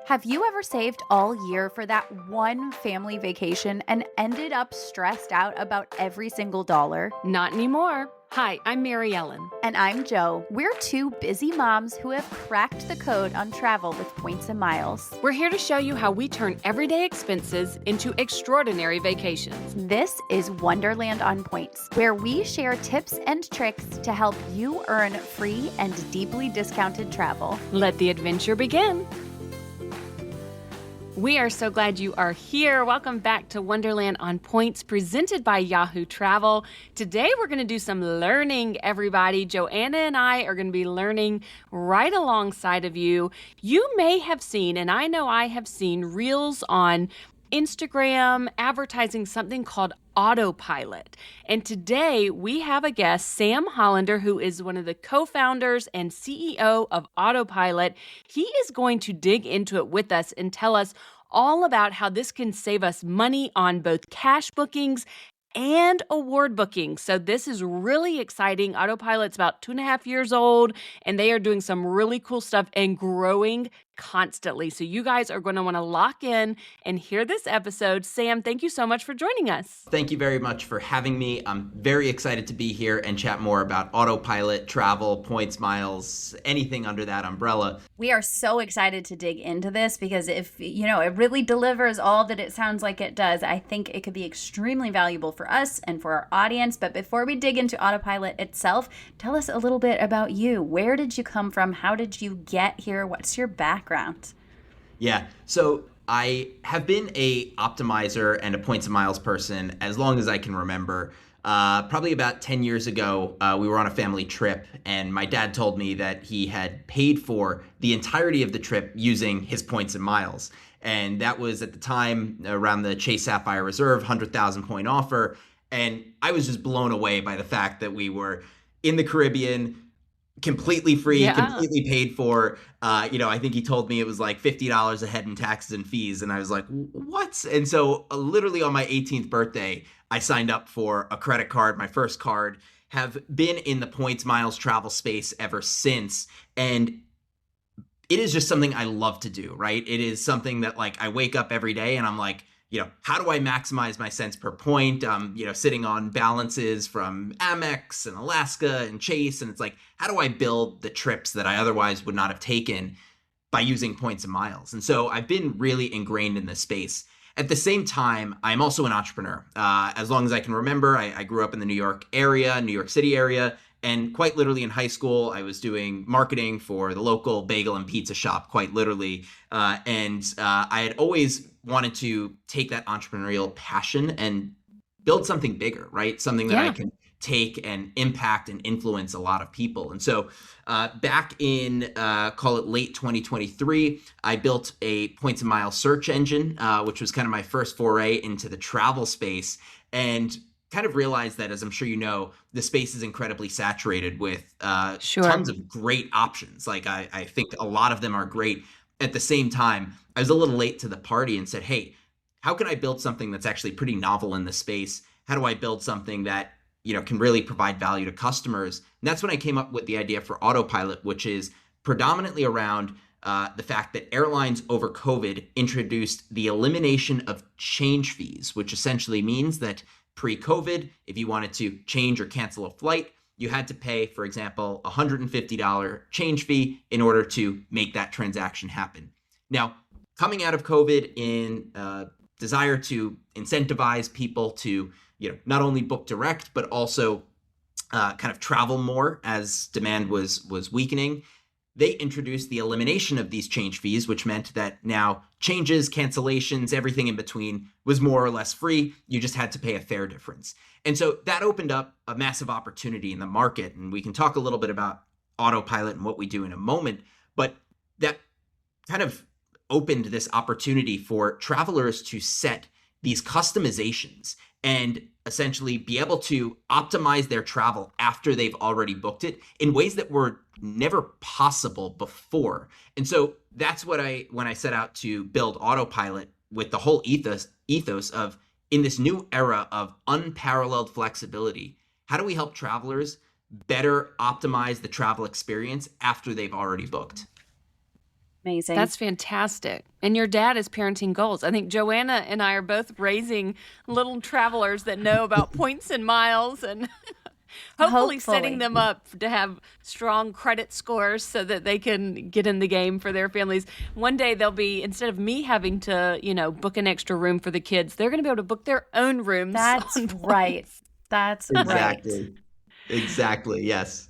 Have you ever saved all year for that one family vacation and ended up stressed out about every single dollar? Not anymore. Hi, I'm Mary Ellen. And I'm Joe. We're two busy moms who have cracked the code on travel with points and miles. We're here to show you how we turn everyday expenses into extraordinary vacations. This is Wonderland on Points, where we share tips and tricks to help you earn free and deeply discounted travel. Let the adventure begin. We are so glad you are here. Welcome back to Wonderland on Points, presented by Yahoo Travel. Today, we're going to do some learning, everybody. Joanna and I are going to be learning right alongside of you. You may have seen, and I know I have seen, reels on Instagram advertising something called Autopilot. And today we have a guest, Sam Hollander, who is one of the co-founders and CEO of Autopilot. He is going to dig into it with us and tell us all about how this can save us money on both cash bookings and award bookings. So this is really exciting. Autopilot's about 2.5 years old, and they are doing some really cool stuff and growing constantly. So you guys are going to want to lock in and hear this episode. Sam, thank you so much for joining us. Thank you very much for having me. I'm very excited to be here and chat more about Autopilot, travel, points, miles, anything under that umbrella. We are so excited to dig into this because if, it really delivers all that it sounds like it does, I think it could be extremely valuable for us and for our audience. But before we dig into Autopilot itself, tell us a little bit about you. Where did you come from? How did you get here? What's your background? Yeah, so I have been a optimizer and a points and miles person as long as I can remember. Probably about 10 years ago, we were on a family trip, and my dad told me that he had paid for the entirety of the trip using his points and miles. And that was at the time around the Chase Sapphire Reserve 100,000 point offer. And I was just blown away by the fact that we were in the Caribbean, completely free, completely paid for. I think he told me it was like $50 a head in taxes and fees. And I was like, what? And so literally on my 18th birthday, I signed up for a credit card, my first card, have been in the points miles travel space ever since. And it is just something I love to do, right? It is something that I wake up every day and I'm like, how do I maximize my cents per point? Sitting on balances from Amex and Alaska and Chase. And it's like, how do I build the trips that I otherwise would not have taken by using points and miles? And so I've been really ingrained in this space. At the same time, I'm also an entrepreneur. As long as I can remember, I grew up in the New York City area. And quite literally in high school, I was doing marketing for the local bagel and pizza shop, quite literally. And I had always wanted to take that entrepreneurial passion and build something bigger, right? Something that I can take and impact and influence a lot of people. And so back in, call it late 2023, I built a points and miles search engine, which was kind of my first foray into the travel space. And kind of realized that, as I'm sure you know, the space is incredibly saturated with tons of great options. I think a lot of them are great. At the same time, I was a little late to the party and said, hey, how can I build something that's actually pretty novel in the space? How do I build something that can really provide value to customers? And that's when I came up with the idea for Autopilot, which is predominantly around the fact that airlines over COVID introduced the elimination of change fees, which essentially means that pre-COVID, if you wanted to change or cancel a flight, you had to pay, for example, a $150 change fee in order to make that transaction happen. Now, coming out of COVID in desire to incentivize people to, not only book direct, but also kind of travel more as demand was weakening, they introduced the elimination of these change fees, which meant that now changes, cancellations, everything in between was more or less free. You just had to pay a fare difference. And so that opened up a massive opportunity in the market. And we can talk a little bit about Autopilot and what we do in a moment, but that kind of opened this opportunity for travelers to set these customizations and essentially be able to optimize their travel after they've already booked it in ways that were never possible before. And so that's what when I set out to build Autopilot with the whole ethos of, in this new era of unparalleled flexibility, how do we help travelers better optimize the travel experience after they've already booked? Amazing. That's fantastic. And your dad is parenting goals. I think Joanna and I are both raising little travelers that know about points and miles and hopefully setting them up to have strong credit scores so that they can get in the game for their families. One day they'll be, instead of me having to, book an extra room for the kids, they're going to be able to book their own rooms. That's right. That's exactly. right. Exactly. Yes.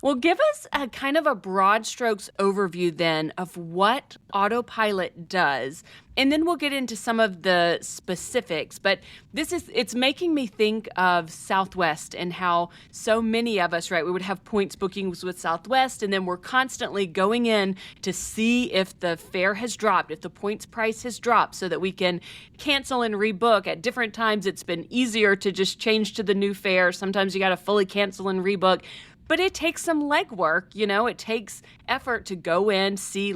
Well, give us a kind of a broad strokes overview then of what Autopilot does, and then we'll get into some of the specifics. But it's making me think of Southwest and how so many of us, right, we would have points bookings with Southwest, and then we're constantly going in to see if the fare has dropped, if the points price has dropped, so that we can cancel and rebook. At different times, it's been easier to just change to the new fare. Sometimes you got to fully cancel and rebook. But it takes some legwork, it takes effort to go in, see,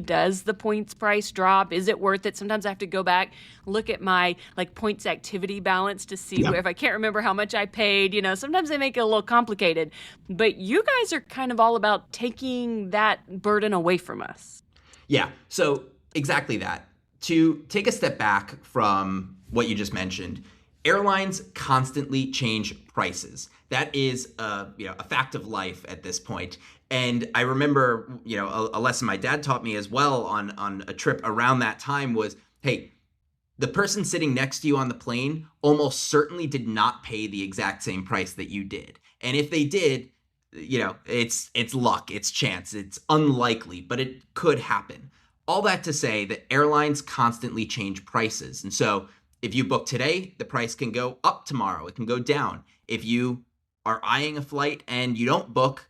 does the points price drop? Is it worth it? Sometimes I have to go back, look at my points activity balance to see if I can't remember how much I paid. Sometimes they make it a little complicated. But you guys are kind of all about taking that burden away from us. Yeah, so exactly that. To take a step back from what you just mentioned, airlines constantly change prices. That is a fact of life at this point. And I remember, a lesson my dad taught me as well on a trip around that time was, hey, the person sitting next to you on the plane almost certainly did not pay the exact same price that you did. And if they did, it's luck, it's chance, it's unlikely, but it could happen. All that to say that airlines constantly change prices. And so if you book today, the price can go up tomorrow. It can go down. If you are eyeing a flight and you don't book,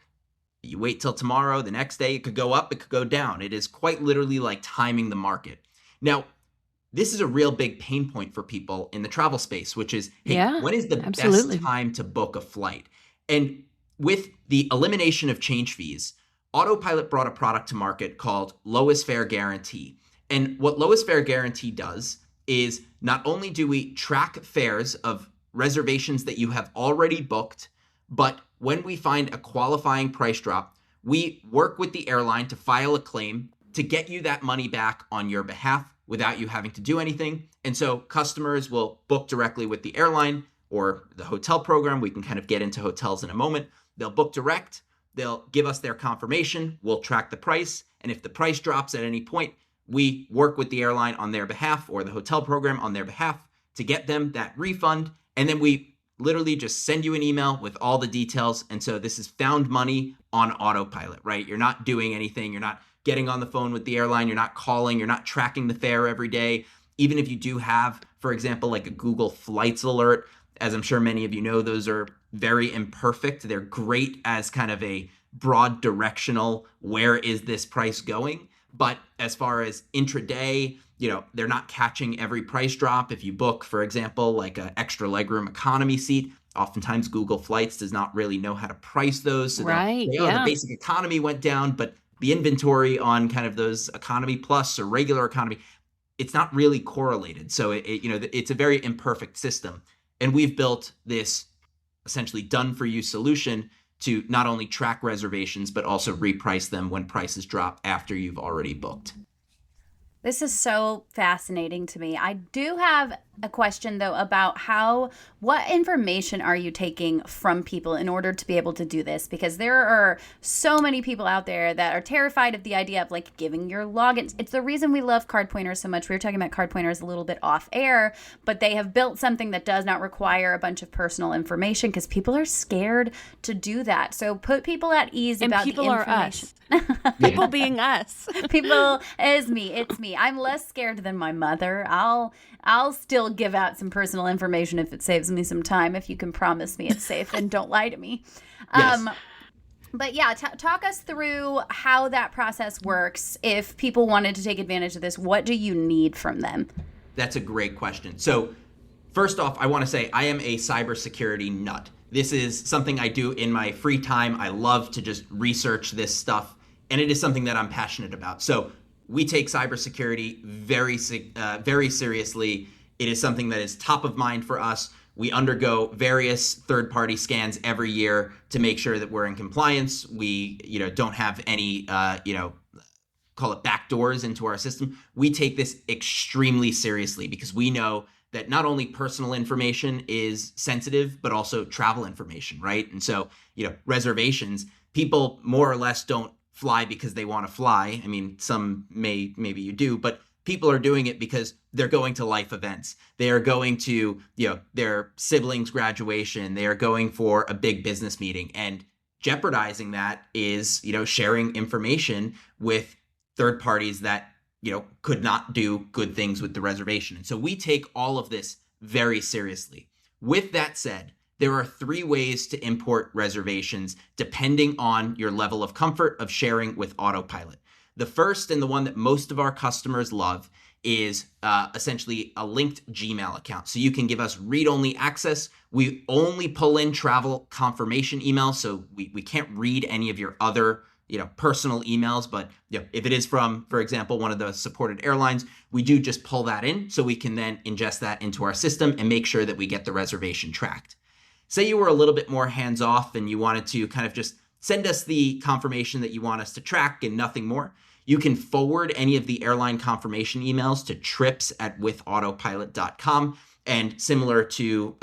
you wait till tomorrow, the next day, it could go up, it could go down. It is quite literally like timing the market. Now, this is a real big pain point for people in the travel space, which is, hey, when is the best time to book a flight? And with the elimination of change fees, Autopilot brought a product to market called Lowest Fare Guarantee. And what Lowest Fare Guarantee does is not only do we track fares of reservations that you have already booked, but when we find a qualifying price drop, we work with the airline to file a claim to get you that money back on your behalf without you having to do anything. And so customers will book directly with the airline or the hotel program. We can kind of get into hotels in a moment. They'll book direct. They'll give us their confirmation. We'll track the price. And if the price drops at any point, we work with the airline on their behalf or the hotel program on their behalf to get them that refund. And then we literally just send you an email with all the details. And so this is found money on Autopilot, right? You're not doing anything. You're not getting on the phone with the airline. You're not calling. You're not tracking the fare every day. Even if you do have, for example, like a Google Flights alert, as I'm sure many of you know, those are very imperfect. They're great as kind of a broad directional, where is this price going? But as far as intraday, they're not catching every price drop. If you book, for example, like an extra legroom economy seat, oftentimes Google Flights does not really know how to price those. So the basic economy went down, but the inventory on kind of those economy plus or regular economy, it's not really correlated. So it's a very imperfect system. And we've built this essentially done for you solution to not only track reservations, but also reprice them when prices drop after you've already booked. This is so fascinating to me. I do have a question, though, about what information are you taking from people in order to be able to do this? Because there are so many people out there that are terrified of the idea of giving your logins. It's the reason we love card pointers so much. We were talking about card pointers a little bit off air, but they have built something that does not require a bunch of personal information because people are scared to do that. So put people at ease about the information. And people are us. People being us. People is me. It's me. I'm less scared than my mother. I'll still give out some personal information if it saves me some time. If you can promise me it's safe, and don't lie to me. Yes. But yeah, talk us through how that process works. If people wanted to take advantage of this, what do you need from them? That's a great question. So first off, I want to say I am a cybersecurity nut. This is something I do in my free time. I love to just research this stuff, and it is something that I'm passionate about. So we take cybersecurity very seriously. It is something that is top of mind for us. We undergo various third-party scans every year to make sure that we're in compliance. We, don't have any, call it backdoors into our system. We take this extremely seriously because we know that not only personal information is sensitive, but also travel information, right? And so, reservations, people more or less don't fly because they want to fly. I mean, some maybe you do, but people are doing it because they're going to life events. They are going to, their siblings' graduation. They are going for a big business meeting. And jeopardizing that is, sharing information with third parties that, could not do good things with the reservation. And so we take all of this very seriously. With that said, there are 3 ways to import reservations depending on your level of comfort of sharing with Autopilot. The first, and the one that most of our customers love, is essentially a linked Gmail account. So you can give us read-only access. We only pull in travel confirmation emails, so we can't read any of your other personal emails. But if it is from, for example, one of the supported airlines, we do just pull that in so we can then ingest that into our system and make sure that we get the reservation tracked. Say you were a little bit more hands-off and you wanted to kind of just send us the confirmation that you want us to track and nothing more. You can forward any of the airline confirmation emails to trips@withautopilot.com. And similar to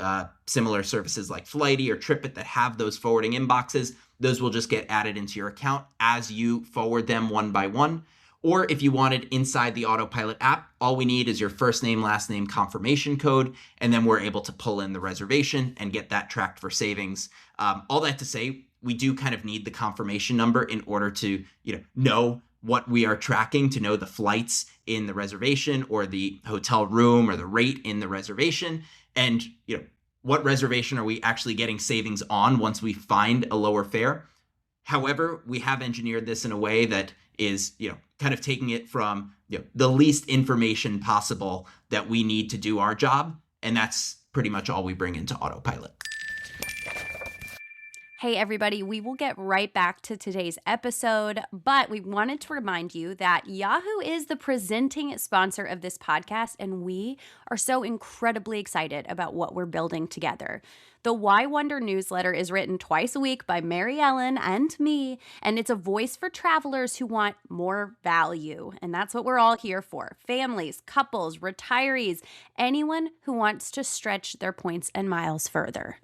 similar services like Flighty or TripIt that have those forwarding inboxes, those will just get added into your account as you forward them one by one. Or if you wanted inside the Autopilot app, all we need is your first name, last name confirmation code, and then we're able to pull in the reservation and get that tracked for savings. All that to say, we do kind of need the confirmation number in order to know what we are tracking, to know the flights in the reservation or the hotel room or the rate in the reservation. And what reservation are we actually getting savings on once we find a lower fare? However, we have engineered this in a way that is, kind of taking it from the least information possible that we need to do our job. And that's pretty much all we bring into Autopilot. Hey, everybody, we will get right back to today's episode, but we wanted to remind you that Yahoo is the presenting sponsor of this podcast, and we are so incredibly excited about what we're building together. The Why Wonder newsletter is written twice a week by Mary Ellen and me, and it's a voice for travelers who want more value, and that's what we're all here for. Families, couples, retirees, anyone who wants to stretch their points and miles further.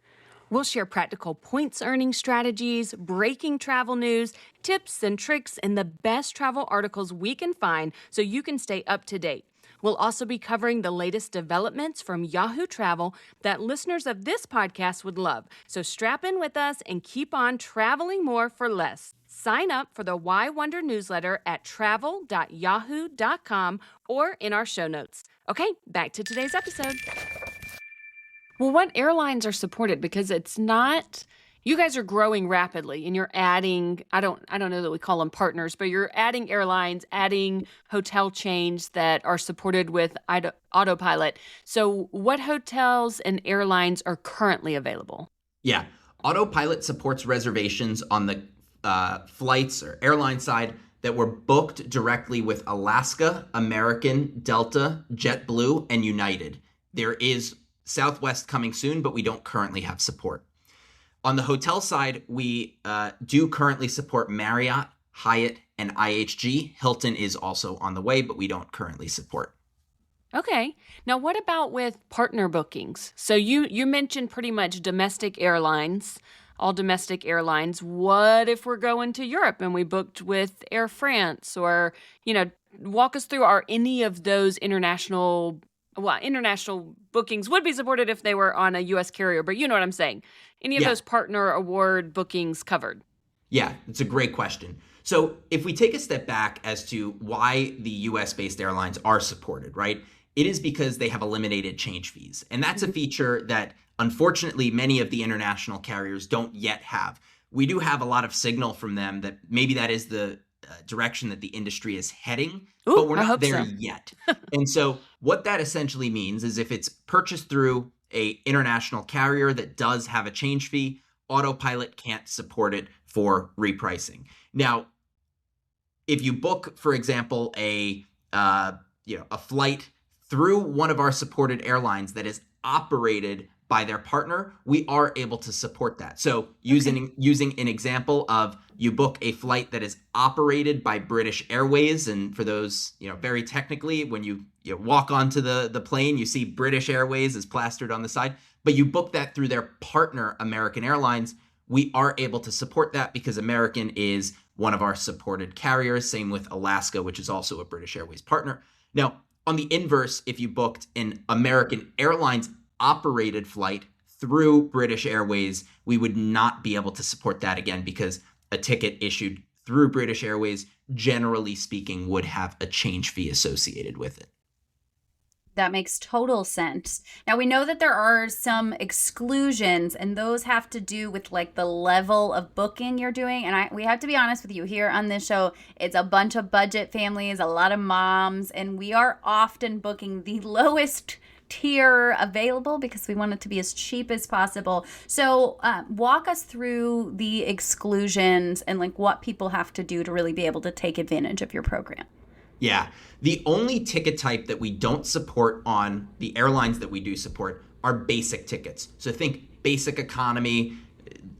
We'll share practical points earning strategies, breaking travel news, tips and tricks, and the best travel articles we can find so you can stay up to date. We'll also be covering the latest developments from Yahoo Travel that listeners of this podcast would love. So strap in with us and keep on traveling more for less. Sign up for the Why Wonder newsletter at travel.yahoo.com or in our show notes. Okay, back to today's episode. Well, what airlines are supported? Because it's not, you guys are growing rapidly and you're adding, I don't know that we call them partners, but you're adding airlines, adding hotel chains that are supported with Autopilot. So what hotels and airlines are currently available? Yeah, Autopilot supports reservations on the flights or airline side that were booked directly with Alaska, American, Delta, JetBlue, and United. There is Southwest coming soon, but we don't currently have support. On the hotel side, we do currently support Marriott, Hyatt, and IHG. Hilton is also on the way, but we don't currently support. Okay. Now, what about with partner bookings? So you mentioned pretty much domestic airlines, all domestic airlines. What if we're going to Europe and we booked with Air France, or, walk us through, are any of those international bookings would be supported if they were on a U.S. carrier, but you know what I'm saying. Any of those partner award bookings covered? Yeah, it's a great question. So if we take a step back as to why the U.S.-based airlines are supported, right, it is because they have eliminated change fees. And that's a feature that, unfortunately, many of the international carriers don't yet have. We do have a lot of signal from them that maybe that is the direction that the industry is heading, but we're not there yet. And so what that essentially means is if it's purchased through a international carrier that does have a change fee, Autopilot can't support it for repricing. Now, if you book, for example, a flight through one of our supported airlines that is operated by their partner, we are able to support that. So using an example of you book a flight that is operated by British Airways, and for those, very technically, when you walk onto the plane, you see British Airways is plastered on the side, but you book that through their partner, American Airlines. We are able to support that because American is one of our supported carriers. Same with Alaska, which is also a British Airways partner. Now, on the inverse, if you booked an American Airlines operated flight through British Airways, we would not be able to support that again because a ticket issued through British Airways, generally speaking, would have a change fee associated with it. That makes total sense. Now, we know that there are some exclusions, and those have to do with like the level of booking you're doing. And we have to be honest with you here on this show. It's a bunch of budget families, a lot of moms, and we are often booking the lowest tier available because we want it to be as cheap as possible. So walk us through the exclusions and like what people have to do to really be able to take advantage of your program. Yeah. The only ticket type that we don't support on the airlines that we do support are basic tickets. So think basic economy.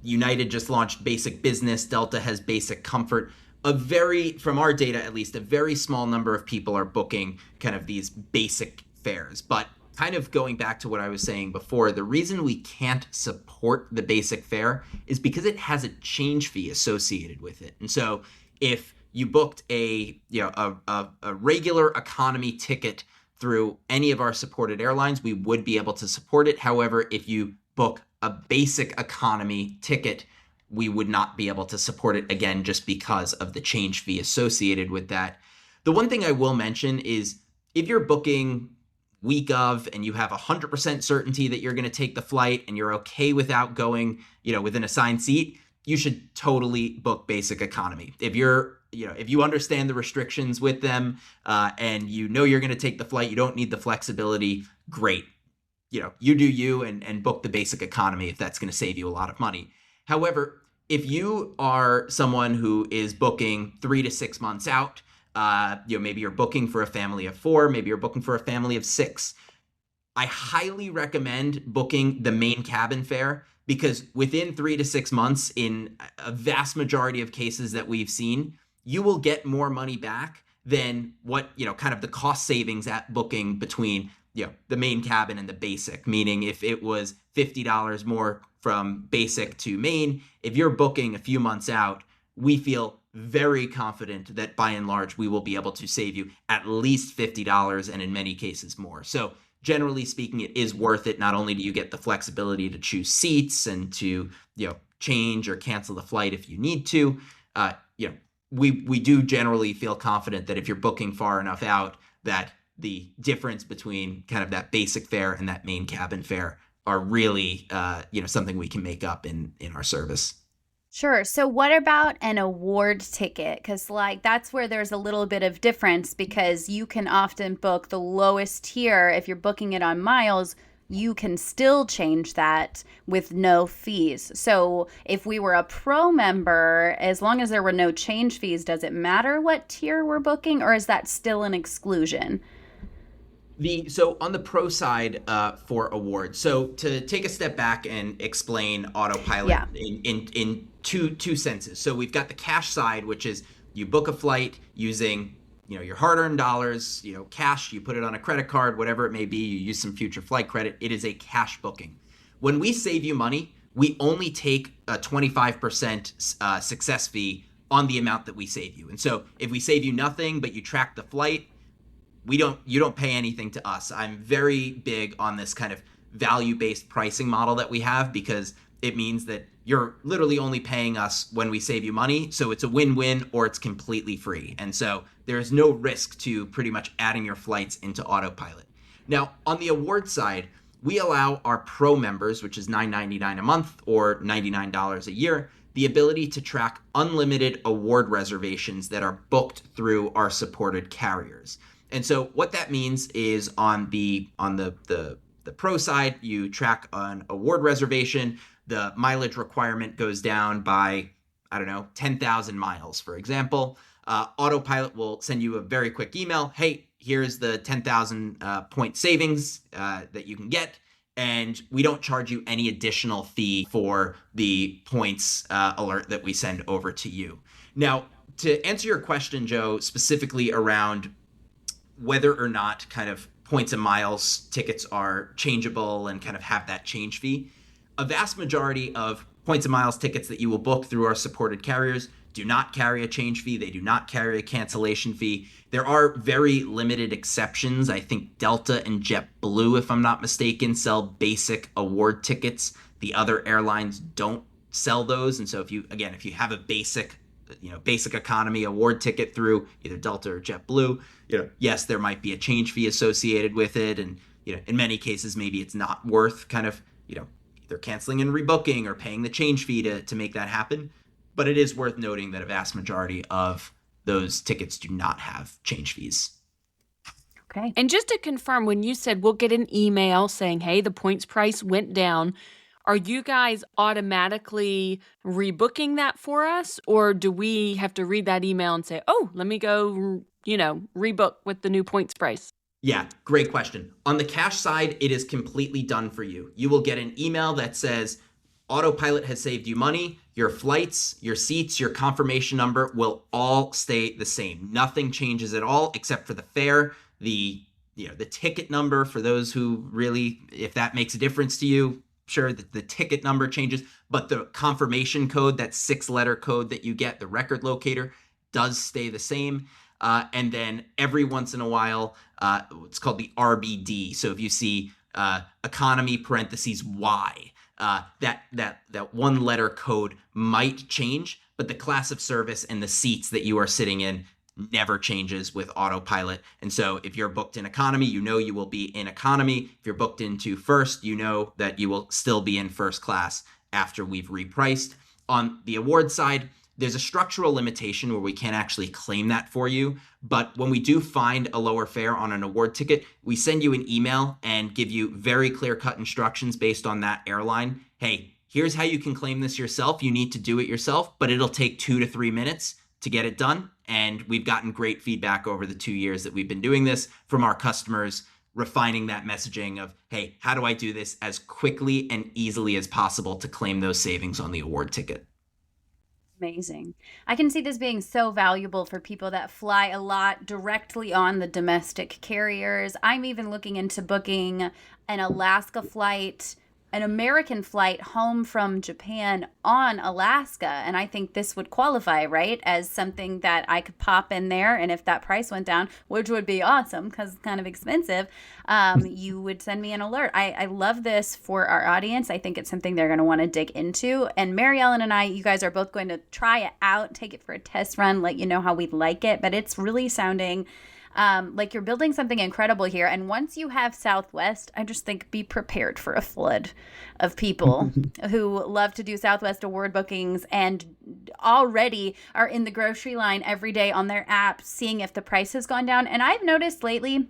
United just launched basic business. Delta has basic comfort. From our data at least, a very small number of people are booking kind of these basic fares. But kind of going back to what I was saying before, the reason we can't support the basic fare is because it has a change fee associated with it. And so if you booked a regular economy ticket through any of our supported airlines, we would be able to support it. However, if you book a basic economy ticket, we would not be able to support it again just because of the change fee associated with that. The one thing I will mention is if you're booking week of and you have 100% certainty that you're going to take the flight and you're okay without going, with an assigned seat, you should totally book basic economy. If you understand the restrictions with them and you're going to take the flight, you don't need the flexibility, great. You do you and book the basic economy if that's going to save you a lot of money. However, if you are someone who is booking 3 to 6 months out, maybe you're booking for a family of 4, maybe you're booking for a family of 6, I highly recommend booking the main cabin fare because within 3 to 6 months, in a vast majority of cases that we've seen, you will get more money back than what, kind of the cost savings at booking between, the main cabin and the basic. Meaning if it was $50 more from basic to main, if you're booking a few months out, we feel very confident that by and large, we will be able to save you at least $50 and in many cases more. So generally speaking, it is worth it. Not only do you get the flexibility to choose seats and to, change or cancel the flight if you need to, we do generally feel confident that if you're booking far enough out, that the difference between kind of that basic fare and that main cabin fare are really, something we can make up in our service. Sure. So what about an award ticket? Because that's where there's a little bit of difference because you can often book the lowest tier. If you're booking it on miles, you can still change that with no fees. So if we were a pro member, as long as there were no change fees, does it matter what tier we're booking or is that still an exclusion? So on the pro side for awards, so to take a step back and explain Autopilot in two senses. So we've got the cash side, which is you book a flight using your hard-earned dollars, cash, you put it on a credit card, whatever it may be, you use some future flight credit. It is a cash booking. When we save you money, we only take a 25% success fee on the amount that we save you. And so if we save you nothing, but you track the flight, you don't pay anything to us. I'm very big on this kind of value-based pricing model that we have because it means that you're literally only paying us when we save you money. So it's a win-win or it's completely free. And so there's no risk to pretty much adding your flights into Autopilot. Now, on the award side, we allow our pro members, which is $9.99 a month or $99 a year, the ability to track unlimited award reservations that are booked through our supported carriers. And so what that means is on the pro side, you track an award reservation. The mileage requirement goes down by, 10,000 miles, for example. Autopilot will send you a very quick email. Hey, here's the 10,000 point savings that you can get. and we don't charge you any additional fee for the points alert that we send over to you. Now, to answer your question, Joe, specifically around whether or not kind of points and miles tickets are changeable and kind of have that change fee, a vast majority of points and miles tickets that you will book through our supported carriers do not carry a change fee. They do not carry a cancellation fee. There are very limited exceptions. I think Delta and JetBlue, if I'm not mistaken, sell basic award tickets. The other airlines don't sell those. And so if you have a basic economy award ticket through either Delta or JetBlue, yes, there might be a change fee associated with it. And, in many cases, maybe it's not worth kind of, either canceling and rebooking or paying the change fee to make that happen. But it is worth noting that a vast majority of those tickets do not have change fees. Okay. And just to confirm, when you said we'll get an email saying, hey, the points price went down, are you guys automatically rebooking that for us? Or do we have to read that email and say, oh, let me go, rebook with the new points price? Yeah, great question. On the cash side, it is completely done for you. You will get an email that says, Autopilot has saved you money. Your flights, your seats, your confirmation number will all stay the same. Nothing changes at all except for the fare, the ticket number for those who really, if that makes a difference to you, sure, the ticket number changes, but the confirmation code, that 6-letter code that you get, the record locator, does stay the same. And then every once in a while, it's called the RBD. So if you see economy parentheses Y, that 1-letter code might change, but the class of service and the seats that you are sitting in never changes with Autopilot. And so if you're booked in economy, you will be in economy. If you're booked into first, that you will still be in first class after we've repriced. On the award side, there's a structural limitation where we can't actually claim that for you. But when we do find a lower fare on an award ticket, we send you an email and give you very clear-cut instructions based on that airline. Hey, here's how you can claim this yourself. You need to do it yourself, but it'll take 2 to 3 minutes to get it done. And we've gotten great feedback over the 2 years that we've been doing this from our customers, refining that messaging of, hey, how do I do this as quickly and easily as possible to claim those savings on the award ticket? Amazing. I can see this being so valuable for people that fly a lot directly on the domestic carriers. I'm even looking into booking an Alaska flight, an American flight home from Japan on Alaska. And I think this would qualify, right, as something that I could pop in there. And if that price went down, which would be awesome because it's kind of expensive, you would send me an alert. I love this for our audience. I think it's something they're going to want to dig into. And Mary Ellen and I, you guys are both going to try it out, take it for a test run, let you know how we like it. But it's really sounding like you're building something incredible here. And once you have Southwest, I just think be prepared for a flood of people who love to do Southwest award bookings and already are in the grocery line every day on their app, seeing if the price has gone down. And I've noticed lately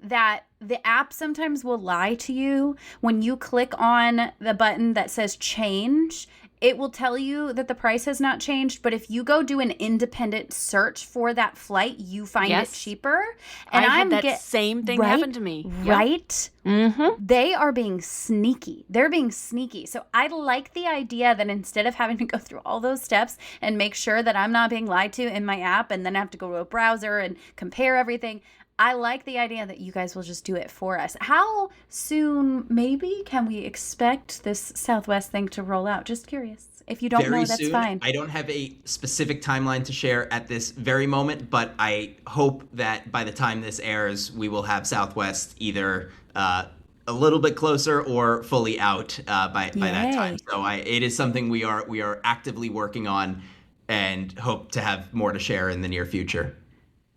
that the app sometimes will lie to you. When you click on the button that says change, it will tell you that the price has not changed, but if you go do an independent search for that flight, you find it cheaper. And I had that same thing happen to me. Right? Yep. Mm-hmm. They are being sneaky. They're being sneaky. So I like the idea that instead of having to go through all those steps and make sure that I'm not being lied to in my app and then have to go to a browser and compare everything, I like the idea that you guys will just do it for us. How soon, maybe, can we expect this Southwest thing to roll out? Just curious. If you don't know, that's fine. I don't have a specific timeline to share at this very moment, but I hope that by the time this airs, we will have Southwest either a little bit closer or fully out by that time. So it is something we are actively working on and hope to have more to share in the near future.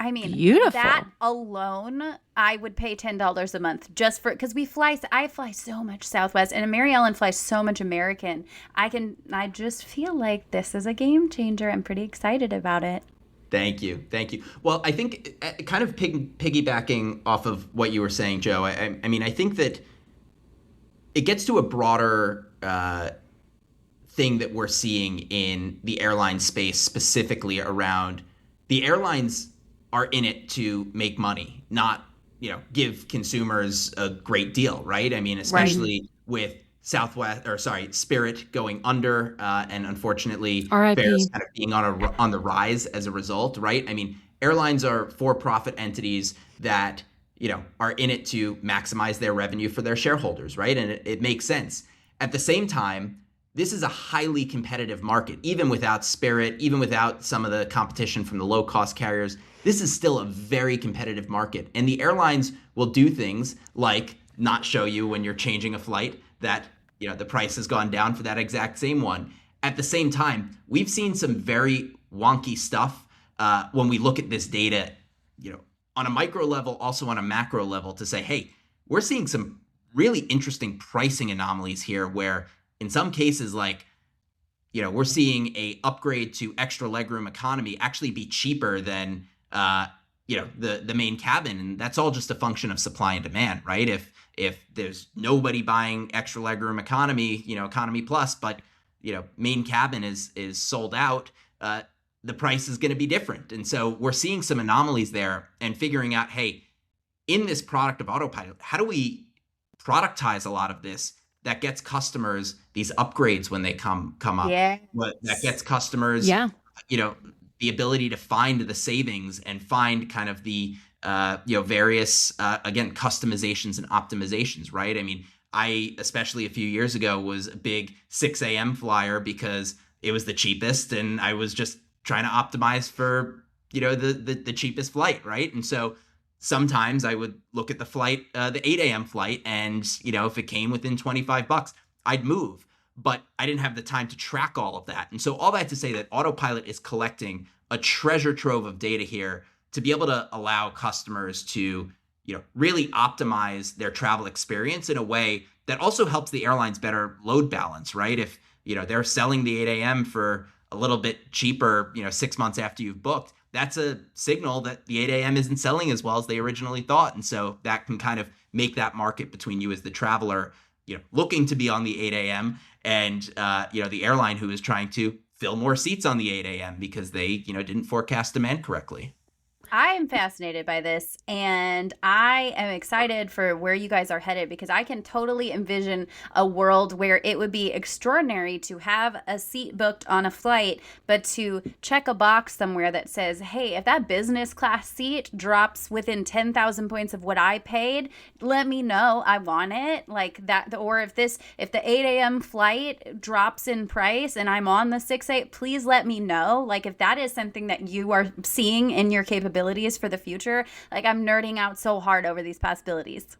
I mean, beautiful. That alone, I would pay $10 a month just for, because I fly so much Southwest and Mary Ellen flies so much American. I just feel like this is a game changer. I'm pretty excited about it. Thank you. Well, I think kind of piggybacking off of what you were saying, Joe, I mean, I think that it gets to a broader thing that we're seeing in the airline space, specifically around the airlines are in it to make money, not give consumers a great deal, right? I mean, especially with Spirit going under, and unfortunately fares RIP. kind of being on the rise as a result, right? I mean, airlines are for-profit entities that are in it to maximize their revenue for their shareholders, right? And it makes sense. At the same time, this is a highly competitive market, even without Spirit, even without some of the competition from the low-cost carriers. This is still a very competitive market. And the airlines will do things like not show you when you're changing a flight that the price has gone down for that exact same one. At the same time, we've seen some very wonky stuff when we look at this data, on a micro level, also on a macro level, to say, hey, we're seeing some really interesting pricing anomalies here where in some cases, like, we're seeing a upgrade to extra legroom economy actually be cheaper than, the main cabin. And that's all just a function of supply and demand, right? If there's nobody buying extra legroom economy, economy plus, but, main cabin is sold out, the price is going to be different. And so we're seeing some anomalies there and figuring out, hey, in this product of Autopilot, how do we productize a lot of this that gets customers these upgrades when they come up? Yeah. That gets customers, the ability to find the savings and find kind of the, various, again, customizations and optimizations, right? I mean, I, especially a few years ago, was a big 6 a.m. flyer because it was the cheapest and I was just trying to optimize for, the cheapest flight, right? And so sometimes I would look at the flight, the 8 a.m. flight, and, if it came within $25, I'd move. But I didn't have the time to track all of that. And so all that to say that Autopilot is collecting a treasure trove of data here to be able to allow customers to, really optimize their travel experience in a way that also helps the airlines better load balance, right? If, they're selling the 8 a.m. for a little bit cheaper, 6 months after you've booked, that's a signal that the 8 a.m. isn't selling as well as they originally thought. And so that can kind of make that market between you as the traveler, looking to be on the 8 a.m. and, the airline who is trying to fill more seats on the 8 a.m. because they, didn't forecast demand correctly. I am fascinated by this, and I am excited for where you guys are headed, because I can totally envision a world where it would be extraordinary to have a seat booked on a flight, but to check a box somewhere that says, hey, if that business class seat drops within 10,000 points of what I paid, let me know. I want it. Like that. Or if the 8 a.m. flight drops in price and I'm on the 6-8, please let me know. Like if that is something that you are seeing in your capabilities for the future, like I'm nerding out so hard over these possibilities.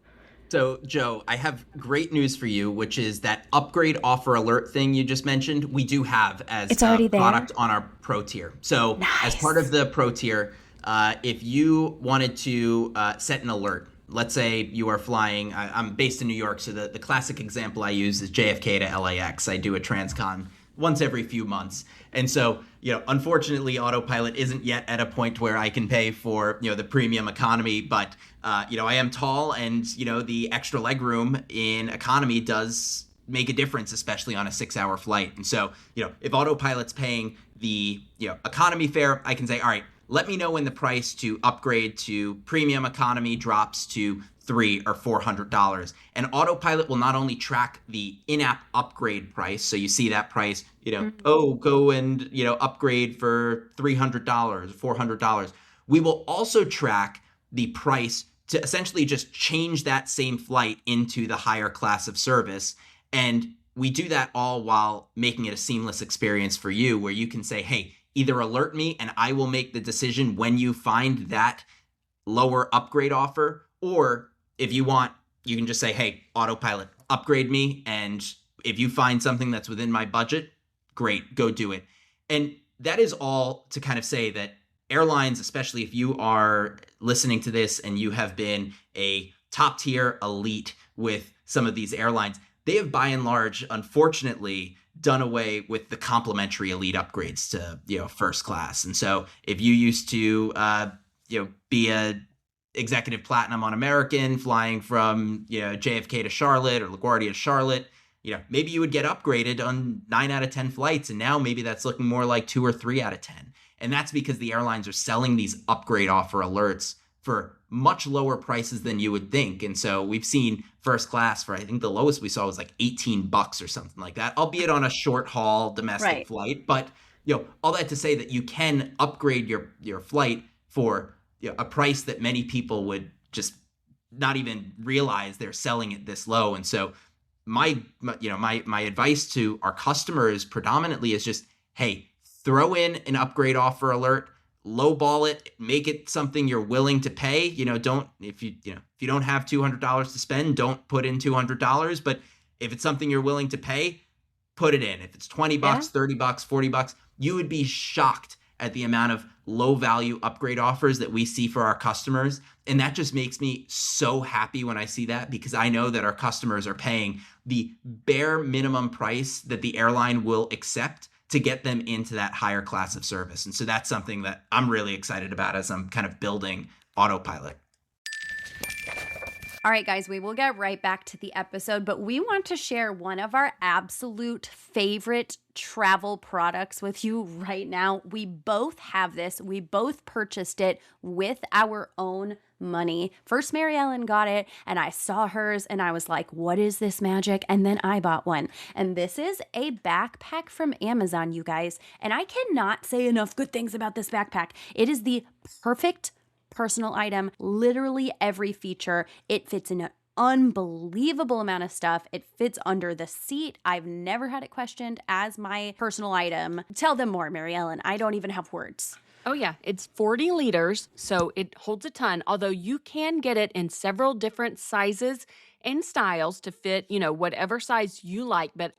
So, Joe, I have great news for you, which is that upgrade offer alert thing you just mentioned, we do have as a product on our Pro tier. So as part of the Pro tier, if you wanted to set an alert, let's say you are flying, I'm based in New York, so the classic example I use is JFK to LAX. I do a transcon once every few months. And so, unfortunately, Autopilot isn't yet at a point where I can pay for, the premium economy, but, I am tall and, the extra legroom in economy does make a difference, especially on a 6-hour flight. And so, if Autopilot's paying the, economy fare, I can say, all right, let me know when the price to upgrade to premium economy drops to $300 or $400. And Autopilot will not only track the in-app upgrade price, so you see that price, go and, upgrade for $300, $400. We will also track the price to essentially just change that same flight into the higher class of service. And we do that all while making it a seamless experience for you, where you can say, hey, either alert me and I will make the decision when you find that lower upgrade offer, or if you want, you can just say, hey, Autopilot, upgrade me. And if you find something that's within my budget, great, go do it. And that is all to kind of say that airlines, especially if you are listening to this and you have been a top tier elite with some of these airlines, they have by and large, unfortunately, done away with the complimentary elite upgrades to, first class. And so if you used to, be a executive platinum on American flying from, JFK to Charlotte or LaGuardia to Charlotte, maybe you would get upgraded on 9 out of 10 flights. And now maybe that's looking more like 2 or 3 out of 10. And that's because the airlines are selling these upgrade offer alerts for much lower prices than you would think. And so we've seen first class for, I think the lowest we saw was like $18 or something like that, albeit on a short haul domestic flight. But all that to say that you can upgrade your flight for a price that many people would just not even realize they're selling it this low. And so my advice to our customers predominantly is just, hey, throw in an upgrade offer alert, lowball it, make it something you're willing to pay. Don't, if you don't have $200 to spend, don't put in $200. But if it's something you're willing to pay, put it in. If it's $20, $30, $40, you would be shocked at the amount of low value upgrade offers that we see for our customers. And that just makes me so happy when I see that, because I know that our customers are paying the bare minimum price that the airline will accept to get them into that higher class of service. And so that's something that I'm really excited about as I'm kind of building Autopilot. All right, guys, we will get right back to the episode, but we want to share one of our absolute favorite travel products with you right now. We both have this. We both purchased it with our own money. First, Mary Ellen got it, and I saw hers, and I was like, what is this magic? And then I bought one. And this is a backpack from Amazon, you guys. And I cannot say enough good things about this backpack. It is the perfect personal item, literally every feature. It fits in an unbelievable amount of stuff. It fits under the seat. I've never had it questioned as my personal item. Tell them more, Mary Ellen. I don't even have words. Oh, yeah. It's 40 liters, so it holds a ton, although you can get it in several different sizes and styles to fit, whatever size you like. But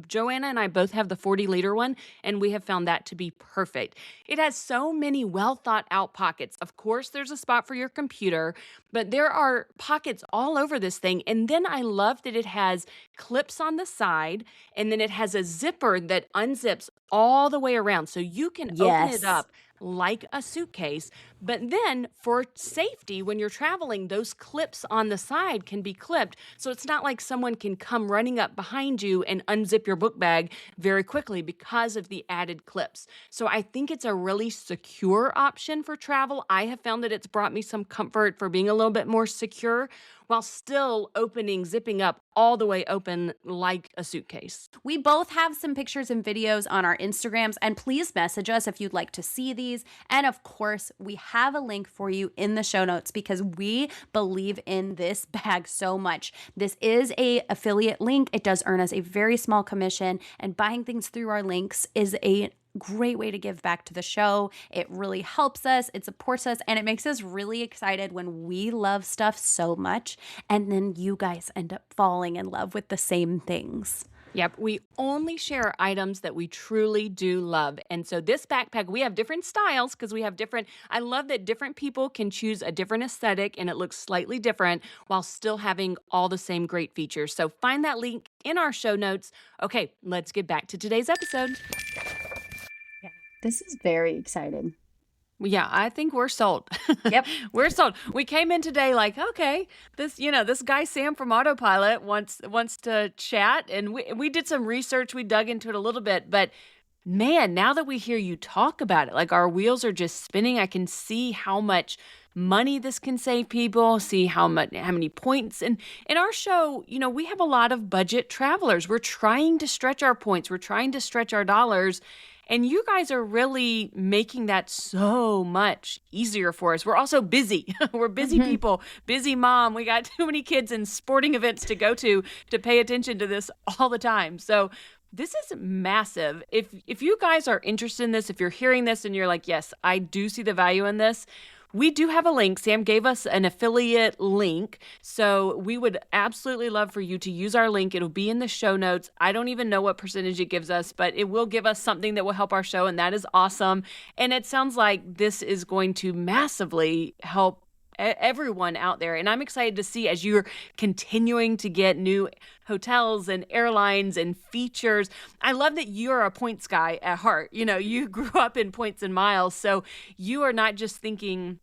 Joanna and I both have the 40-liter one, and we have found that to be perfect. It has so many well thought out pockets. Of course, there's a spot for your computer, but there are pockets all over this thing. And then I love that it has clips on the side, and then it has a zipper that unzips all the way around. So you can open it up like a suitcase. But then for safety, when you're traveling, those clips on the side can be clipped. So it's not like someone can come running up behind you and unzip your book bag very quickly because of the added clips. So I think it's a really secure option for travel. I have found that it's brought me some comfort for being a little bit more secure while still zipping up all the way open like a suitcase. We both have some pictures and videos on our Instagrams, and please message us if you'd like to see these. And of course, we have a link for you in the show notes because we believe in this bag so much. This is a affiliate link. It does earn us a very small commission, and buying things through our links is a great way to give back to the show. It really helps us, it supports us, and it makes us really excited when we love stuff so much and then you guys end up falling in love with the same things. Yep, we only share items that we truly do love. And so this backpack, we have different styles because I love that different people can choose a different aesthetic and it looks slightly different while still having all the same great features. So find that link in our show notes. Okay, let's get back to today's episode. This is very exciting. Yeah, I think we're sold. Yep. We're sold. We came in today like, okay, this guy Sam from Autopilot wants to chat, and we did some research. We dug into it a little bit, but man, now that we hear you talk about it, like our wheels are just spinning. I can see how much money this can save people, see how many points. And in our show, we have a lot of budget travelers. We're trying to stretch our points. We're trying to stretch our dollars. And you guys are really making that so much easier for us. We're also busy. We're busy people, busy mom. We got too many kids and sporting events to go to pay attention to this all the time. So this is massive. If you guys are interested in this, if you're hearing this and you're like, yes, I do see the value in this, we do have a link. Sam gave us an affiliate link. So we would absolutely love for you to use our link. It'll be in the show notes. I don't even know what percentage it gives us, but it will give us something that will help our show. And that is awesome. And it sounds like this is going to massively help everyone out there. And I'm excited to see as you're continuing to get new hotels and airlines and features. I love that you're a points guy at heart. You grew up in points and miles. So you are not just thinking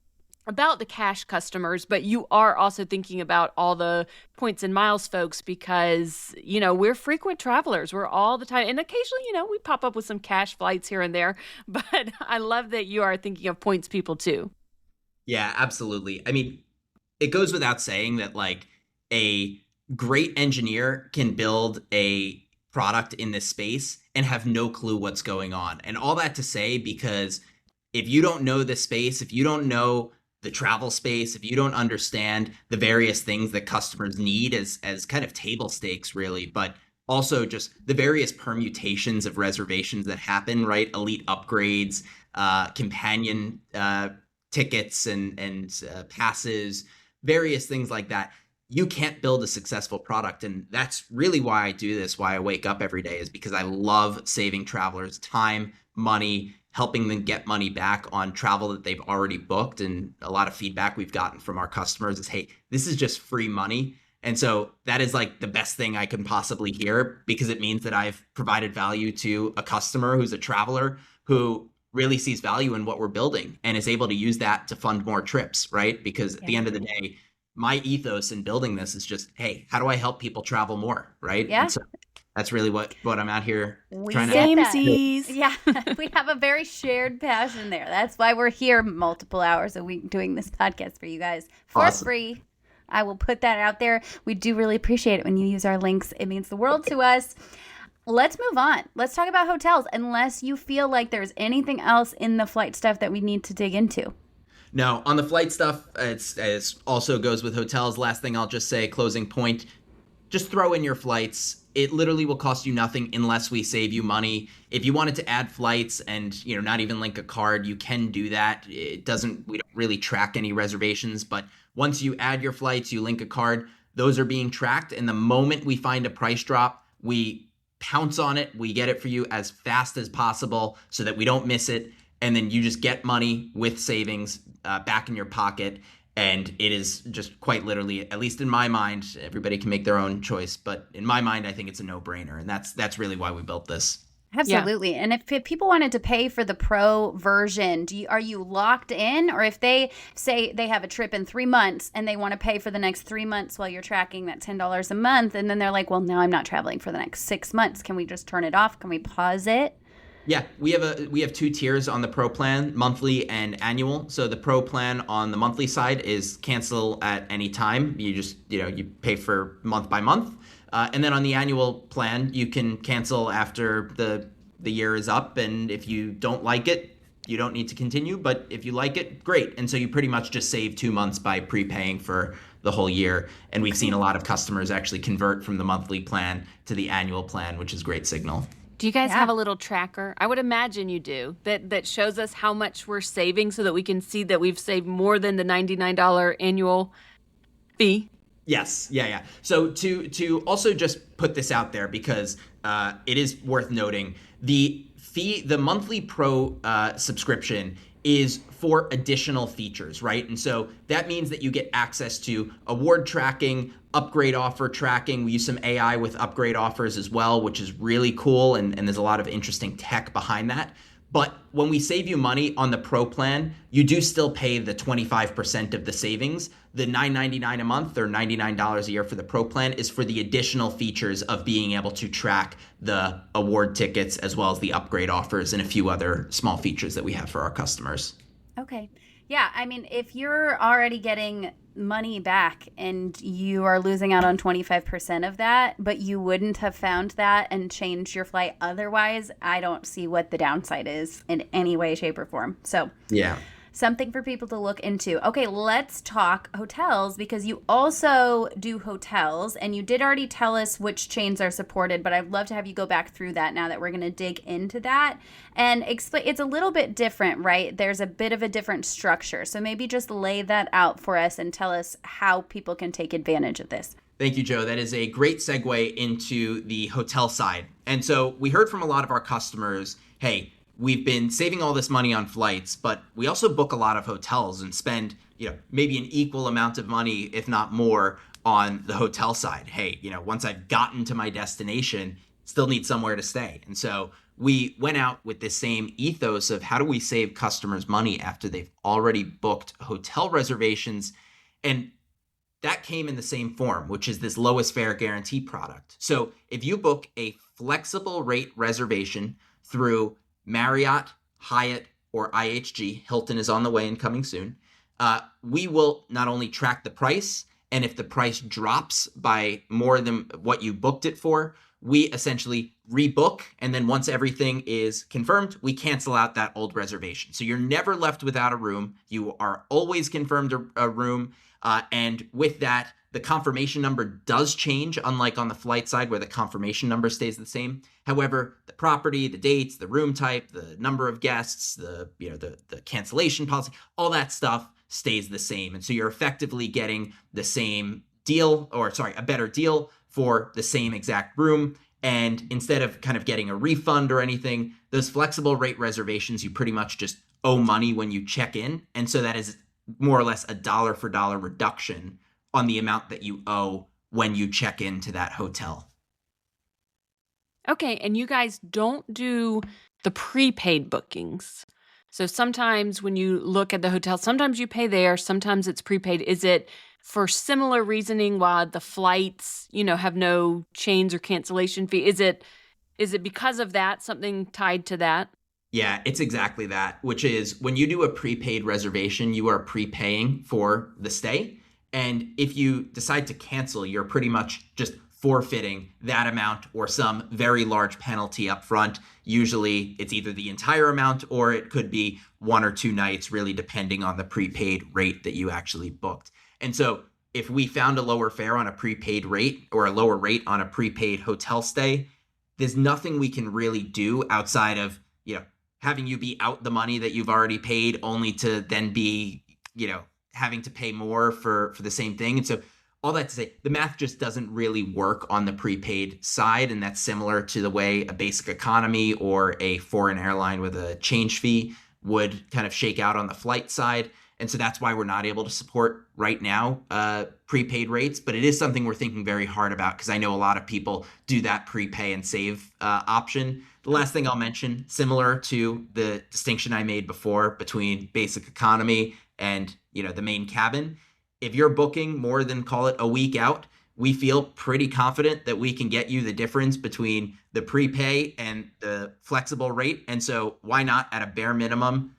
about the cash customers, but you are also thinking about all the points and miles folks because, we're frequent travelers. We're all the time. And occasionally, we pop up with some cash flights here and there. But I love that you are thinking of points people too. Yeah, absolutely. I mean, it goes without saying that like a great engineer can build a product in this space and have no clue what's going on. And all that to say, because if you don't know the space, if you don't know the travel space, if you don't understand the various things that customers need as kind of table stakes, really, but also just the various permutations of reservations that happen, right? Elite upgrades, companion tickets and passes, various things like that. You can't build a successful product. And that's really why I do this, why I wake up every day, is because I love saving travelers time, money, helping them get money back on travel that they've already booked. And a lot of feedback we've gotten from our customers is, hey, this is just free money. And so that is like the best thing I can possibly hear, because it means that I've provided value to a customer who's a traveler who really sees value in what we're building and is able to use that to fund more trips, right? Because at the end of the day, my ethos in building this is just, hey, how do I help people travel more, right? Yeah. And so that's really what I'm out here trying to. Samesies. Yeah, we have a very shared passion there. That's why we're here multiple hours a week doing this podcast for you guys for free. I will put that out there. We do really appreciate it when you use our links. It means the world to us. Let's move on. Let's talk about hotels, unless you feel like there's anything else in the flight stuff that we need to dig into. No, on the flight stuff, it's also goes with hotels. Last thing I'll just say, closing point, just throw in your flights. It literally will cost you nothing unless we save you money. If you wanted to add flights and, not even link a card, you can do that. We don't really track any reservations, but once you add your flights, you link a card, those are being tracked. And the moment we find a price drop, we pounce on it. We get it for you as fast as possible so that we don't miss it. And then you just get money with savings back in your pocket. And it is just quite literally, at least in my mind, everybody can make their own choice. But in my mind, I think it's a no-brainer. And that's really why we built this. Absolutely. Yeah. And if people wanted to pay for the pro version, are you locked in? Or if they say they have a trip in 3 months and they want to pay for the next 3 months while you're tracking that $10 a month, and then they're like, well, now I'm not traveling for the next 6 months. Can we just turn it off? Can we pause it? Yeah, we have 2 tiers on the Pro plan, monthly and annual. So the Pro plan on the monthly side is cancel at any time. You just, you pay for month by month. And then on the annual plan, you can cancel after the year is up. And if you don't like it, you don't need to continue. But if you like it, great. And so you pretty much just save 2 months by prepaying for the whole year. And we've seen a lot of customers actually convert from the monthly plan to the annual plan, which is great signal. Do you guys have a little tracker? I would imagine you do, that shows us how much we're saving so that we can see that we've saved more than the $99 annual fee? Yes. Yeah. So to also just put this out there, because it is worth noting, the monthly Pro subscription is for additional features, right? And so that means that you get access to award tracking, upgrade offer tracking. We use some AI with upgrade offers as well, which is really cool. And there's a lot of interesting tech behind that. But when we save you money on the Pro plan, you do still pay the 25% of the savings. The $9.99 a month or $99 a year for the Pro plan is for the additional features of being able to track the award tickets as well as the upgrade offers and a few other small features that we have for our customers. Okay. Yeah. I mean, if you're already getting money back and you are losing out on 25% of that, but you wouldn't have found that and changed your flight otherwise, I don't see what the downside is in any way, shape, or form. So yeah, something for people to look into. Okay, let's talk hotels, because you also do hotels, and you did already tell us which chains are supported, but I'd love to have you go back through that now that we're going to dig into that and explain. It's a little bit different, right? There's a bit of a different structure. So maybe just lay that out for us and tell us how people can take advantage of this. Thank you, Joe. That is a great segue into the hotel side. And so we heard from a lot of our customers, hey, we've been saving all this money on flights, but we also book a lot of hotels and spend, maybe an equal amount of money, if not more, on the hotel side. Hey, once I've gotten to my destination, still need somewhere to stay. And so we went out with this same ethos of how do we save customers money after they've already booked hotel reservations. And that came in the same form, which is this lowest fare guarantee product. So if you book a flexible rate reservation through Marriott, Hyatt, or IHG, Hilton is on the way and coming soon, we will not only track the price, and if the price drops by more than what you booked it for, we essentially rebook. And then once everything is confirmed, we cancel out that old reservation. So you're never left without a room. You are always confirmed a room. And with that, the confirmation number does change, unlike on the flight side where the confirmation number stays the same. However, the property, the dates, the room type, the number of guests, the cancellation policy, all that stuff stays the same. And so you're effectively getting the same deal, a better deal for the same exact room. And instead of kind of getting a refund or anything, those flexible rate reservations, you pretty much just owe money when you check in. And so that is more or less a dollar for dollar reduction on the amount that you owe when you check into that hotel. Okay, and you guys don't do the prepaid bookings. So sometimes when you look at the hotel, sometimes you pay there, sometimes it's prepaid. Is it for similar reasoning while the flights, have no chains or cancellation fee? Is it because of that, something tied to that? Yeah, it's exactly that, which is when you do a prepaid reservation, you are prepaying for the stay. And if you decide to cancel, you're pretty much just forfeiting that amount or some very large penalty up front. Usually it's either the entire amount or it could be 1 or 2 nights, really depending on the prepaid rate that you actually booked. And so if we found a lower fare on a prepaid rate or a lower rate on a prepaid hotel stay, there's nothing we can really do outside of, having you be out the money that you've already paid only to then be, having to pay more for the same thing. And so all that to say, the math just doesn't really work on the prepaid side. And that's similar to the way a basic economy or a foreign airline with a change fee would kind of shake out on the flight side. And so that's why we're not able to support right now prepaid rates. But it is something we're thinking very hard about because I know a lot of people do that prepay and save option. The last thing I'll mention, similar to the distinction I made before between basic economy and the main cabin, if you're booking more than, call it, a week out, we feel pretty confident that we can get you the difference between the prepay and the flexible rate. And so why not, at a bare minimum,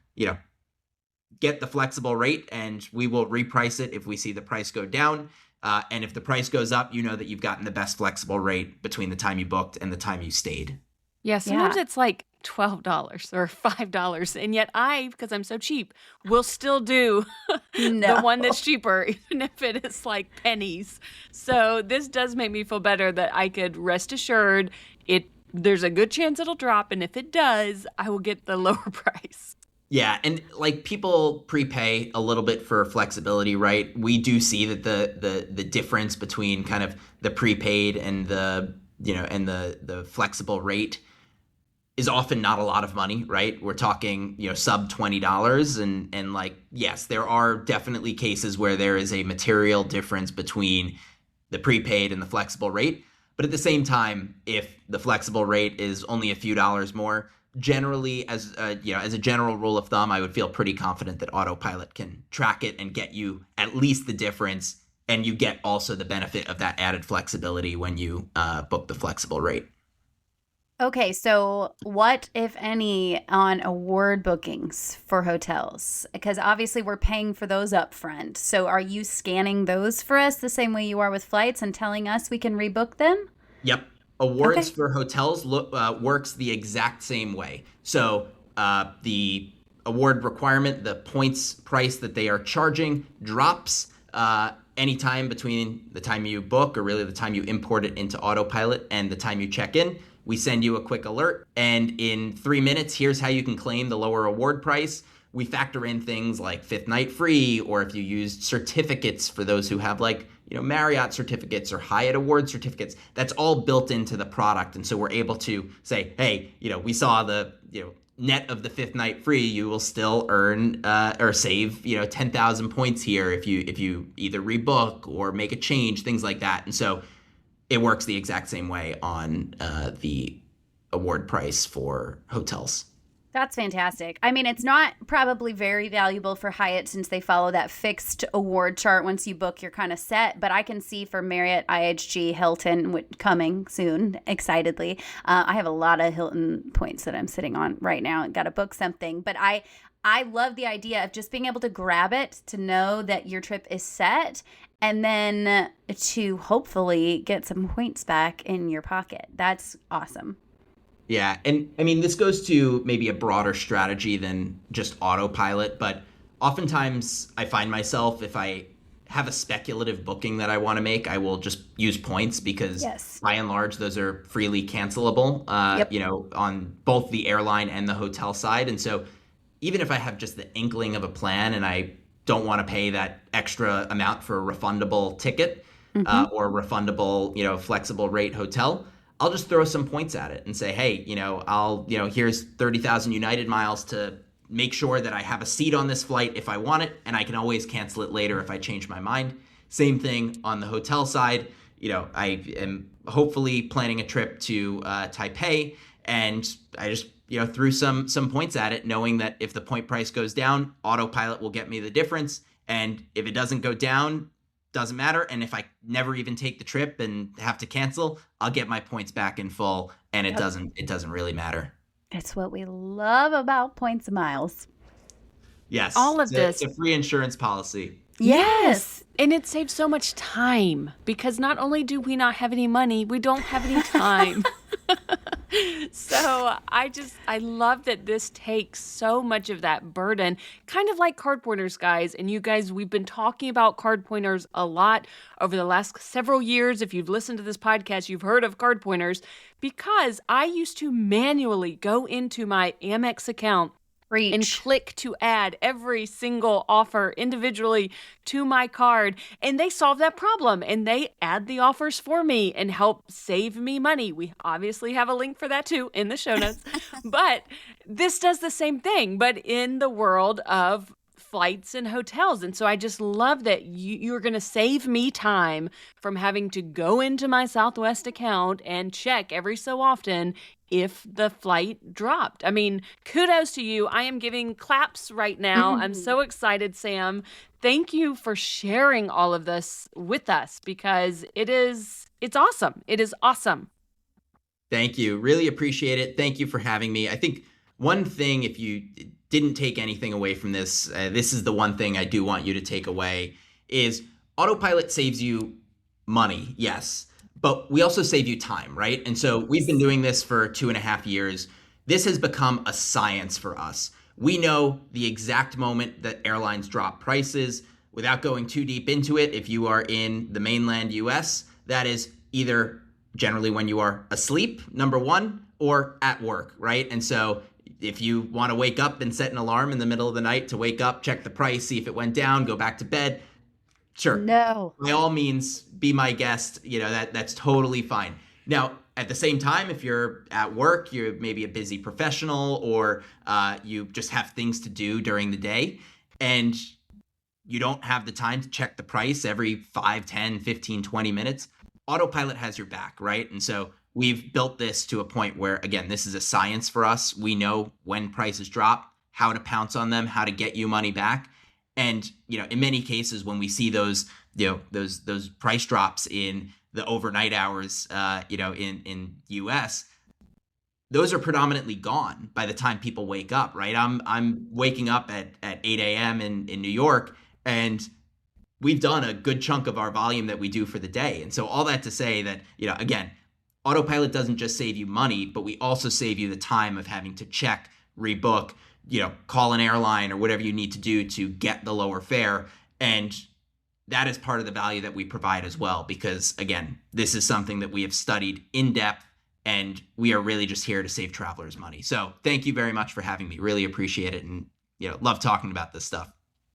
get the flexible rate, and we will reprice it if we see the price go down. And if the price goes up, that you've gotten the best flexible rate between the time you booked and the time you stayed. Yeah, sometimes it's like $12 or $5. And yet because I'm so cheap, will still do the one that's cheaper, even if it is like pennies. So this does make me feel better that I could rest assured there's a good chance it'll drop. And if it does, I will get the lower price. Yeah, and like people prepay a little bit for flexibility, right? We do see that the difference between kind of the prepaid and the the flexible rate is often not a lot of money, right? We're talking, sub $20. And like, yes, there are definitely cases where there is a material difference between the prepaid and the flexible rate. But at the same time, if the flexible rate is only a few dollars more, generally, as a general rule of thumb, I would feel pretty confident that Autopilot can track it and get you at least the difference. And you get also the benefit of that added flexibility when you book the flexible rate. Okay, so what, if any, on award bookings for hotels? Because obviously we're paying for those up front. So are you scanning those for us the same way you are with flights and telling us we can rebook them? Yep. Awards for hotels works the exact same way. So the award requirement, the points price that they are charging drops anytime between the time you book, or really the time you import it into Autopilot, and the time you check in. We send you a quick alert, and in 3 minutes, here's how you can claim the lower award price. We factor in things like 5th night free, or if you used certificates for those who have Marriott certificates or Hyatt award certificates. That's all built into the product. And so we're able to say, hey, we saw the, net of the 5th night free, you will still earn or save, 10,000 points here if you either rebook or make a change, things like that. And so it works the exact same way on the award price for hotels. That's fantastic. I mean, it's not probably very valuable for Hyatt since they follow that fixed award chart. Once you book, you're kind of set. But I can see for Marriott, IHG, Hilton coming soon, excitedly. I have a lot of Hilton points that I'm sitting on right now and got to book something. But I love the idea of just being able to grab it to know that your trip is set and then to hopefully get some points back in your pocket. That's awesome. Yeah, and I mean, this goes to maybe a broader strategy than just autopilot, but oftentimes I find myself, if I have a speculative booking that I want to make, I will just use points because Yes. by and large, those are freely cancelable, Yep. on both the airline and the hotel side. And so even if I have just the inkling of a plan and I don't want to pay that extra amount for a refundable ticket or a refundable, flexible rate hotel, I'll just throw some points at it and say, hey, here's 30,000 United miles to make sure that I have a seat on this flight if I want it, and I can always cancel it later if I change my mind. Same thing on the hotel side. I am hopefully planning a trip to Taipei, and I just threw some points at it, knowing that if the point price goes down, Autopilot will get me the difference, and if it doesn't go down, doesn't matter. And if I never even take the trip and have to cancel, I'll get my points back in full, and it doesn't really matter. It's what we love about points and miles. Yes. All of this. It's a free insurance policy. Yes. And it saves so much time because not only do we not have any money, we don't have any time. So I love that this takes so much of that burden, kind of like card pointers, guys. And you guys, we've been talking about card pointers a lot over the last several years. If you've listened to this podcast, you've heard of card pointers because I used to manually go into my Amex account and click to add every single offer individually to my card. And they solve that problem and they add the offers for me and help save me money. We obviously have a link for that too in the show notes. But this does the same thing, but in the world of flights and hotels. And so I just love that you're going to save me time from having to go into my Southwest account and check every so often if the flight dropped. I mean, kudos to you. I am giving claps right now. I'm so excited, Sam. Thank you for sharing all of this with us because it's awesome. It is awesome. Thank you. Really appreciate it. Thank you for having me. I think one thing, if you didn't take anything away from this, this is the one thing I do want you to take away, is Autopilot saves you money, yes, but we also save you time, right? And so we've been doing this for 2.5 years. This has become a science for us. We know the exact moment that airlines drop prices. Without going too deep into it, if you are in the mainland US, that is either generally when you are asleep, number one, or at work, right? And so if you want to wake up and set an alarm in the middle of the night to wake up, check the price, see if it went down, go back to bed, sure. No. By all means, be my guest. That's totally fine. Now, at the same time, if you're at work, you're maybe a busy professional, or you just have things to do during the day, and you don't have the time to check the price every 5, 10, 15, 20 minutes, Autopilot has your back, right? And so we've built this to a point where, again, this is a science for us. We know when prices drop, how to pounce on them, how to get you money back. And, in many cases, when we see those price drops in the overnight hours, in US, those are predominantly gone by the time people wake up, right? I'm waking up at 8 a.m. in New York, and we've done a good chunk of our volume that we do for the day. And so all that to say that, again, Autopilot doesn't just save you money, but we also save you the time of having to check, rebook, call an airline or whatever you need to do to get the lower fare. And that is part of the value that we provide as well, because again, this is something that we have studied in depth, and we are really just here to save travelers money. So thank you very much for having me. Really appreciate it. And, love talking about this stuff.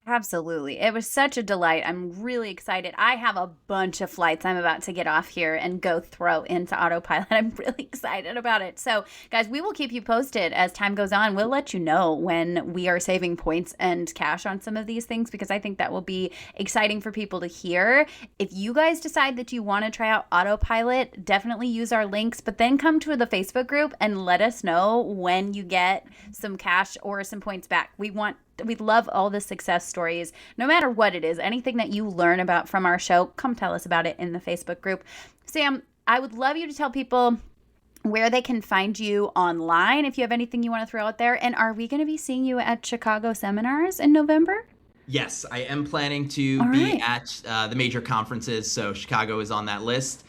Absolutely. It was such a delight. I'm really excited. I have a bunch of flights I'm about to get off here and go throw into Autopilot. I'm really excited about it. So, guys, we will keep you posted as time goes on. We'll let you know when we are saving points and cash on some of these things, because I think that will be exciting for people to hear. If you guys decide that you want to try out Autopilot, definitely use our links, but then come to the Facebook group and let us know when you get some cash or some points back. We love all the success stories, no matter what it is. Anything that you learn about from our show, come tell us about it in the Facebook group. Sam, I would love you to tell people where they can find you online if you have anything you want to throw out there. And are we going to be seeing you at Chicago seminars in November? Yes, I am planning to be at the major conferences, so Chicago is on that list.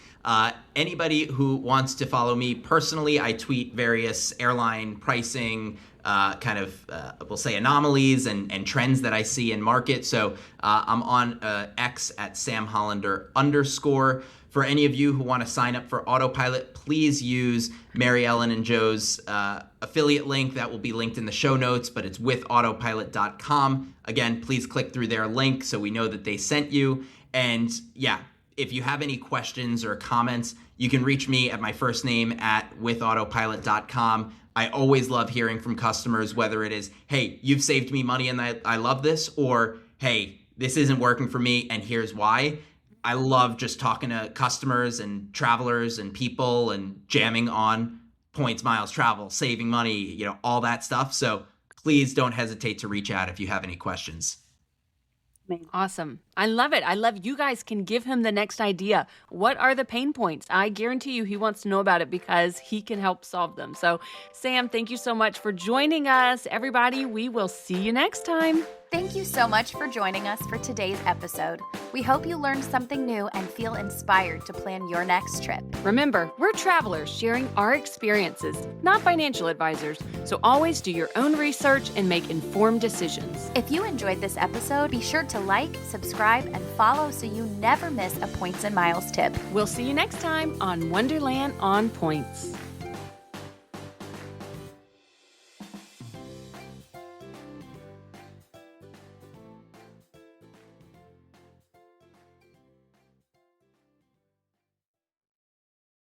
Anybody who wants to follow me personally, I tweet various airline pricing, we'll say anomalies and trends that I see in market. So I'm on X at Sam Hollander _. For any of you who want to sign up for Autopilot, please use Mary Ellen and Joe's affiliate link. That will be linked in the show notes, but it's with autopilot.com. Again, please click through their link so we know that they sent you. And yeah, if you have any questions or comments, you can reach me at my first name at withautopilot.com. I always love hearing from customers, whether it is, hey, you've saved me money and I love this, or hey, this isn't working for me and here's why. I love just talking to customers and travelers and people and jamming on points, miles, travel, saving money, all that stuff. So please don't hesitate to reach out if you have any questions. Awesome. I love it. I love you guys can give him the next idea. What are the pain points? I guarantee you he wants to know about it because he can help solve them. So, Sam, thank you so much for joining us. Everybody, we will see you next time. Thank you so much for joining us for today's episode. We hope you learned something new and feel inspired to plan your next trip. Remember, we're travelers sharing our experiences, not financial advisors. So always do your own research and make informed decisions. If you enjoyed this episode, be sure to like, subscribe, and follow so you never miss a Points and Miles tip. We'll see you next time on Wonderland on Points.